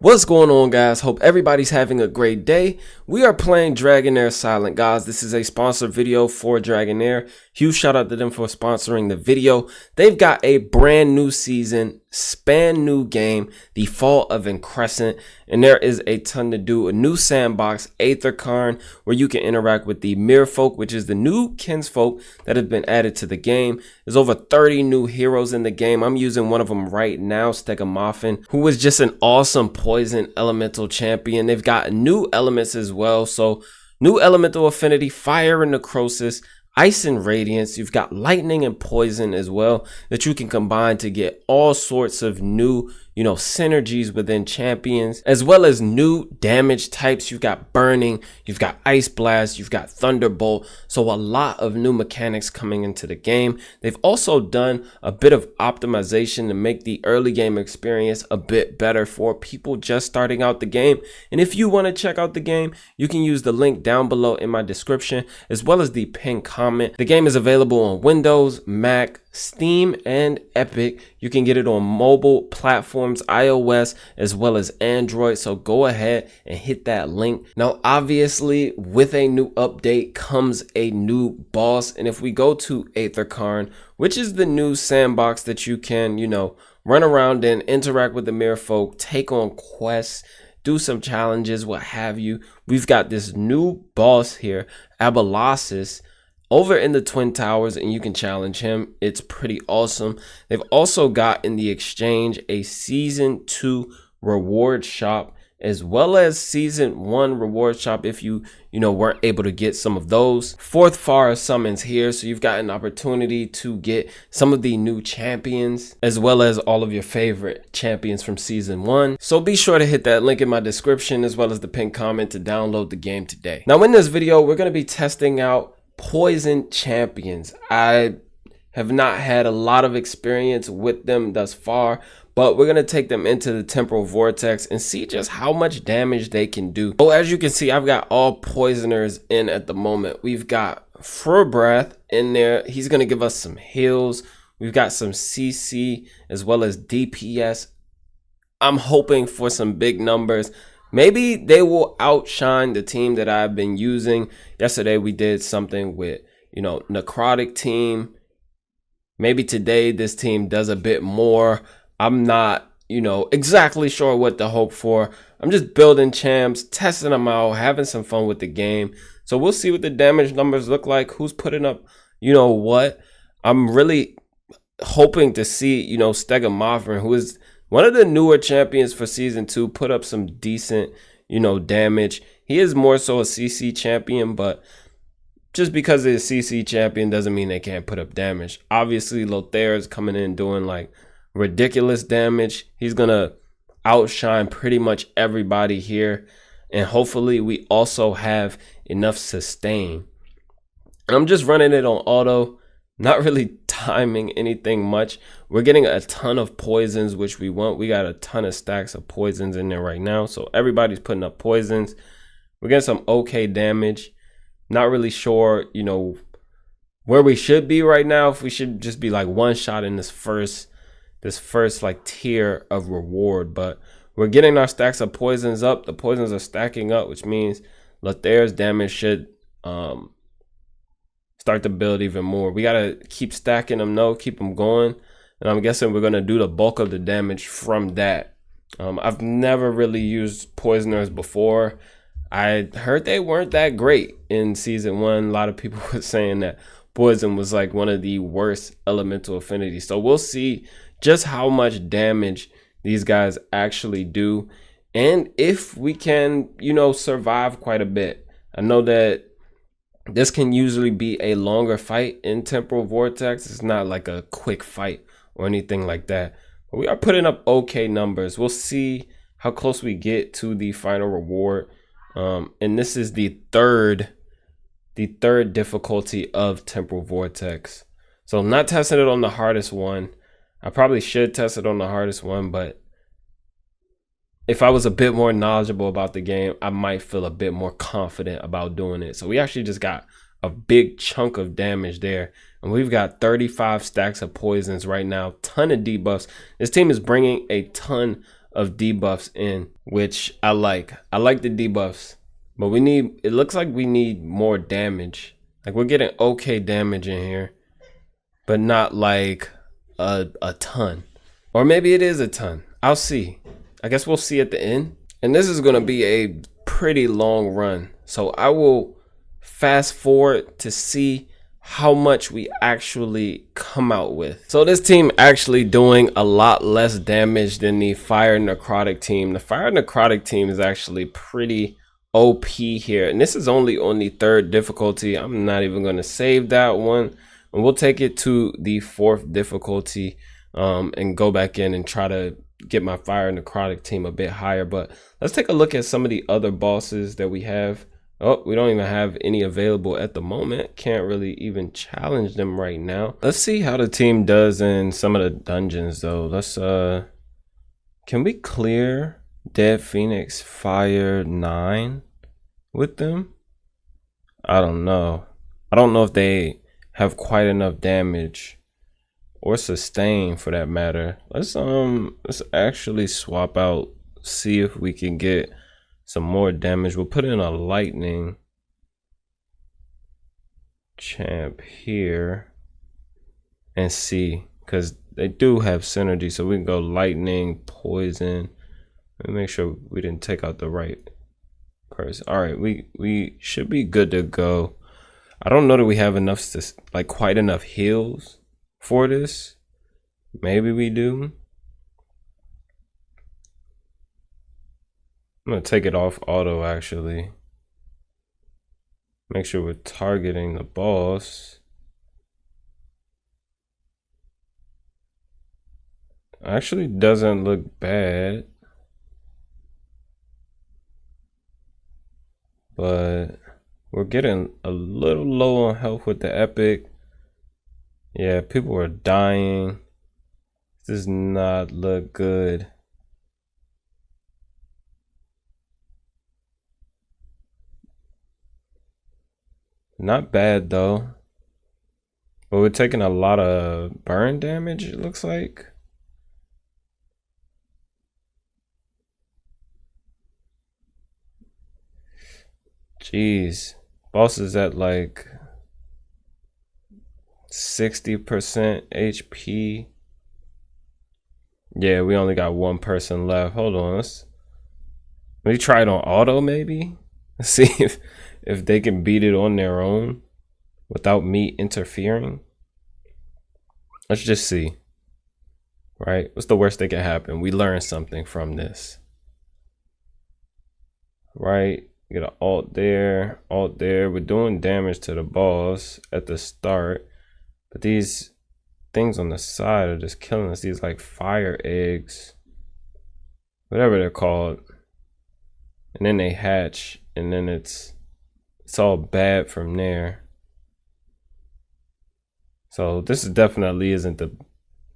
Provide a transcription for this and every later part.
What's going on, guys? Hope everybody's having a great day. We are playing Dragonheir Silent Gods. This is a sponsored video for Dragonheir. Huge shout out to them for sponsoring the video. They've got a brand new season, span new game, the Fall of Increscent, and there is a ton to do. A new sandbox, Aetherkarn, where you can interact with the Merfolk, which is the new kinsfolk that have been added to the game. There's over 30 new heroes in the game. I'm using one of them right now, Stegomoffin, who is just an awesome poison elemental champion. They've got new elements as well. So new elemental affinity, fire and necrosis, ice and radiance. You've got lightning and poison as well that you can combine to get all sorts of new synergies within champions, as well as new damage types. You've got burning, you've got ice blast, you've got thunderbolt. So a lot of new mechanics coming into the game. They've also done a bit of optimization to make the early game experience a bit better for people just starting out the game. And if you want to check out the game, you can use the link down below in my description, as well as the pinned comment. The game is available on Windows, Mac, Steam, and Epic. You can get it on mobile platforms, iOS, as well as Android. So go ahead and hit that link. Now, obviously, with a new update comes a new boss. And if we go to Aetherkarn, which is the new sandbox that you can, run around and interact with the Merfolk, take on quests, do some challenges, what have you. We've got this new boss here, Abalasis, over in the Twin Towers, and you can challenge him. It's pretty awesome. They've also got in the exchange a season 2 reward shop, as well as season 1 reward shop if you weren't able to get some of those. Fourth Fire summons here, so you've got an opportunity to get some of the new champions, as well as all of your favorite champions from season 1. So be sure to hit that link in my description, as well as the pinned comment, to download the game today. Now, in this video, we're going to be testing out poison champions. I have not had a lot of experience with them thus far, but we're going to take them into the temporal vortex and see just how much damage they can do. So as you can see, I've got all poisoners in at the moment. We've got Furbreath in there. He's going to give us some heals. We've got some CC as well as DPS. I'm hoping for some big numbers. Maybe they will outshine the team that I've been using. Yesterday we did something with, necrotic team. Maybe today this team does a bit more. I'm not, exactly sure what to hope for. I'm just building champs, testing them out, having some fun with the game. So we'll see what the damage numbers look like, who's putting up, what. I'm really hoping to see, Stegomoffin, who is one of the newer champions for season 2, put up some decent, damage. He is more so a CC champion, but just because they're a CC champion doesn't mean they can't put up damage. Obviously, Lothair is coming in doing like ridiculous damage. He's going to outshine pretty much everybody here. And hopefully we also have enough sustain. And I'm just running it on auto. Not really timing anything much. We're getting a ton of poisons, which we want. We got a ton of stacks of poisons in there right now. So everybody's putting up poisons. We're getting some okay damage. Not really sure, where we should be right now. If we should just be like one shot in this first like tier of reward. But we're getting our stacks of poisons up. The poisons are stacking up, which means Lothair's damage should start to build even more. We gotta keep stacking them though, keep them going, and I'm guessing we're gonna do the bulk of the damage from that. I've never really used poisoners before. I heard they weren't that great in season 1. A lot of people were saying that poison was like one of the worst elemental affinities. So we'll see just how much damage these guys actually do, and if we can survive quite a bit. I know that this can usually be a longer fight in temporal vortex. It's not like a quick fight or anything like that. But we are putting up okay numbers. We'll see how close we get to the final reward. And this is the third difficulty of temporal vortex. So I'm not testing it on the hardest one. I probably should test it on the hardest one, but if I was a bit more knowledgeable about the game, I might feel a bit more confident about doing it. So we actually just got a big chunk of damage there. And we've got 35 stacks of poisons right now, ton of debuffs. This team is bringing a ton of debuffs in, which I like. I like the debuffs, but it looks like we need more damage. Like we're getting okay damage in here, but not like a ton. Or maybe it is a ton. I'll see. I guess we'll see at the end. And this is gonna be a pretty long run, so I will fast forward to see how much we actually come out with. So this team actually doing a lot less damage than the fire necrotic team. The fire necrotic team is actually pretty OP here, and this is only on the 3rd difficulty. I'm not even going to save that one, and we'll take it to the 4th difficulty and go back in and try to get my fire necrotic team a bit higher. But let's take a look at some of the other bosses that we have. Oh, we don't even have any available at the moment. Can't really even challenge them right now. Let's see how the team does in some of the dungeons though. Let's can we clear Dead Phoenix Fire 9 with them? I don't know. I don't know if they have quite enough damage or sustain for that matter. Let's actually swap out, see if we can get some more damage. We'll put in a lightning champ here and see, because they do have synergy. So we can go lightning, poison. Let me make sure we didn't take out the right person. All right, we should be good to go. I don't know that we have enough to like quite enough heals for this. Maybe we do. I'm gonna take it off auto actually. Make sure we're targeting the boss. Actually doesn't look bad, but we're getting a little low on health with the epic. Yeah, people are dying. This does not look good. Not bad though, but we're taking a lot of burn damage, it looks like. Jeez, boss is at like 60% HP. Yeah, we only got one person left. Hold on, let me try it on auto maybe. Let's see if they can beat it on their own without me interfering. Let's just see. Right? What's the worst that can happen? We learn something from this. Right? Get an alt there, alt there. We're doing damage to the boss at the start, but these things on the side are just killing us. These like fire eggs, whatever they're called, and then they hatch, and then it's all bad from there. So this definitely isn't the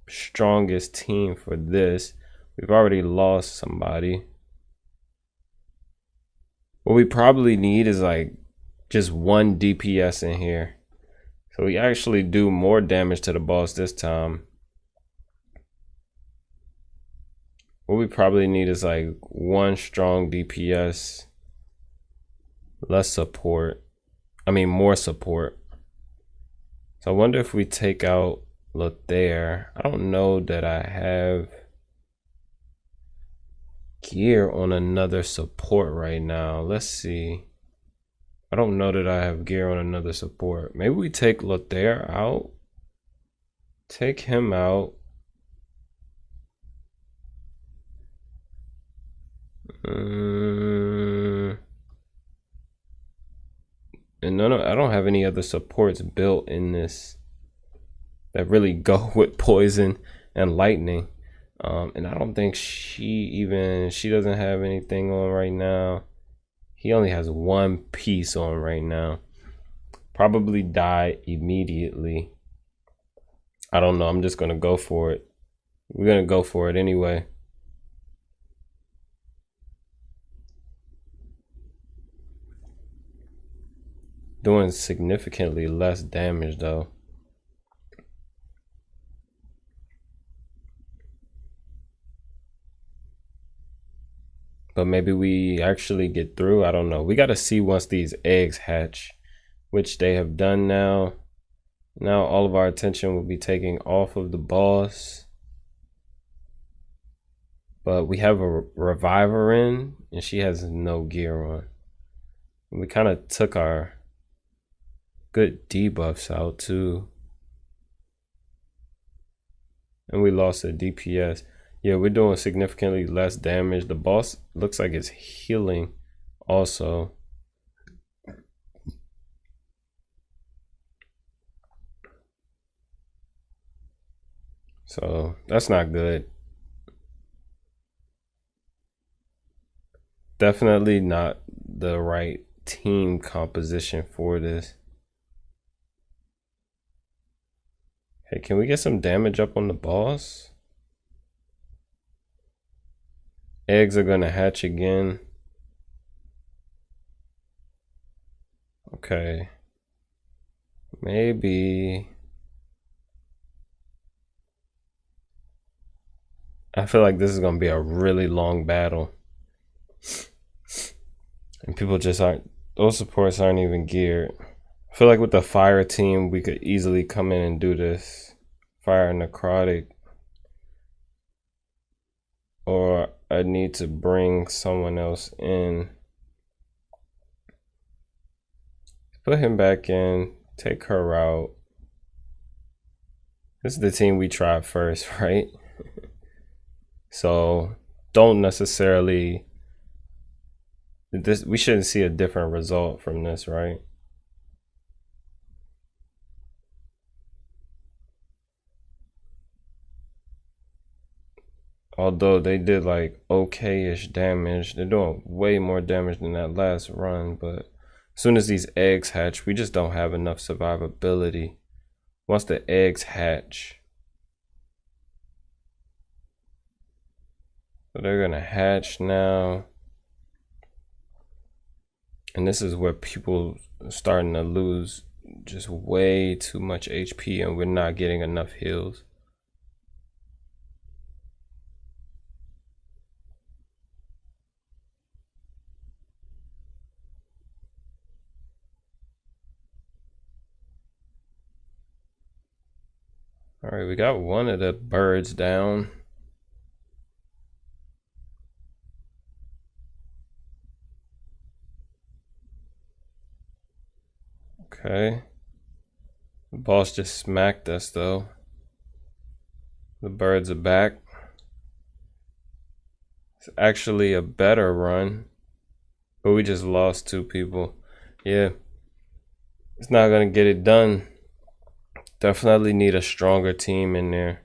strongest team for this. We've already lost somebody. What we probably need is like just one DPS in here, so we actually do more damage to the boss this time. What we probably need is like one strong DPS, less support. I mean more support. So I wonder if we take out Lothair. I don't know that I have gear on another support right now. Let's see. I don't know that I have gear on another support. Maybe we take Lothair out. Take him out. And I don't have any other supports built in this that really go with poison and lightning. And I don't think she doesn't have anything on right now. He only has one piece on right now. Probably die immediately. I don't know. I'm just gonna go for it. We're gonna go for it anyway. Doing significantly less damage though. But maybe we actually get through. I don't know. We got to see once these eggs hatch, which they have done now. Now all of our attention will be taken off of the boss. But we have a reviver in, and she has no gear on. We kind of took our good debuffs out too. And we lost a DPS. Yeah, we're doing significantly less damage. The boss looks like it's healing also. So that's not good. Definitely not the right team composition for this. Hey, can we get some damage up on the boss? Eggs are gonna hatch again. Okay. Maybe. I feel like this is gonna be a really long battle. And people just aren't, those supports aren't even geared. I feel like with the fire team, we could easily come in and do this. Fire necrotic. Or I need to bring someone else in. Put him back in. Take her out. This is the team we tried first, right? So don't necessarily, we shouldn't see a different result from this, right? Although they did like okay-ish damage, they're doing way more damage than that last run. But as soon as these eggs hatch, we just don't have enough survivability. Once the eggs hatch, so they're gonna hatch now. And this is where people are starting to lose just way too much HP, and we're not getting enough heals. All right, we got one of the birds down. Okay. The boss just smacked us though. The birds are back. It's actually a better run, but we just lost 2 people. Yeah, it's not gonna get it done. Definitely need a stronger team in there,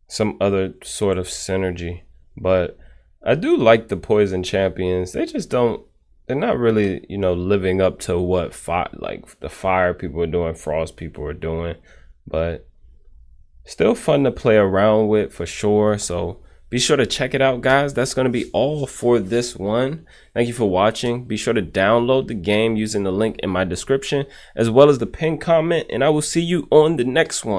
some other sort of synergy. But I do like the poison champions. They just don't, they're not really, you know, living up to what like the fire people are doing, frost people are doing. But still fun to play around with for sure. So be sure to check it out, guys. That's going to be all for this one. Thank you for watching. Be sure to download the game using the link in my description, as well as the pinned comment, and I will see you on the next one.